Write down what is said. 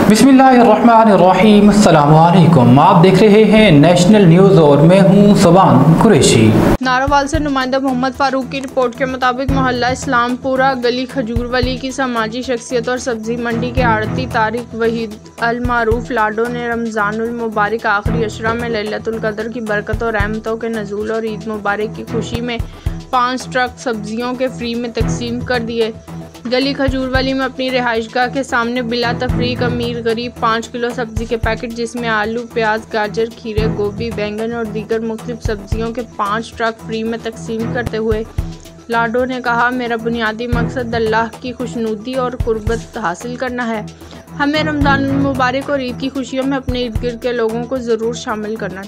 बिस्मिल्लाहिर्रहमानिर्रहीम, अस्सलामु अलैकुम। आप देख रहे हैं नेशनल न्यूज़ और मैं हूं सुबान कुरैशी। नारोवाल से नुमाइंदा मोहम्मद फारूक की रिपोर्ट के मुताबिक मोहल्ला इस्लामपुरा गली खजूरवली की समाजी शख्सियत और सब्जी मंडी के आड़ती तारिक वहीद अल मारूफ लाडो ने रमज़ानुल मुबारक आखिरी अशरा में लैलतुल कदर की बरकत और रहमतों के नज़ूल और ईद मुबारक की खुशी में 5 ट्रक सब्जियों के फ्री में तकसीम कर दिए। गली खजूरवली में अपनी रिहाइशगाह के सामने बिला तफरीक अमीर गरीब 5 किलो सब्जी के पैकेट जिसमें आलू, प्याज, गाजर, खीरे, गोभी, बैंगन और दीगर मुख्तलिफ सब्जियों के 5 ट्रक फ्री में तकसीम करते हुए लाडो ने कहा, मेरा बुनियादी मकसद अल्लाह की खुशनुदी और कुर्बत हासिल करना है। हमें रमज़ान मुबारक और ईद की खुशियों में अपने इर्द गिर्द के लोगों को ज़रूर शामिल करना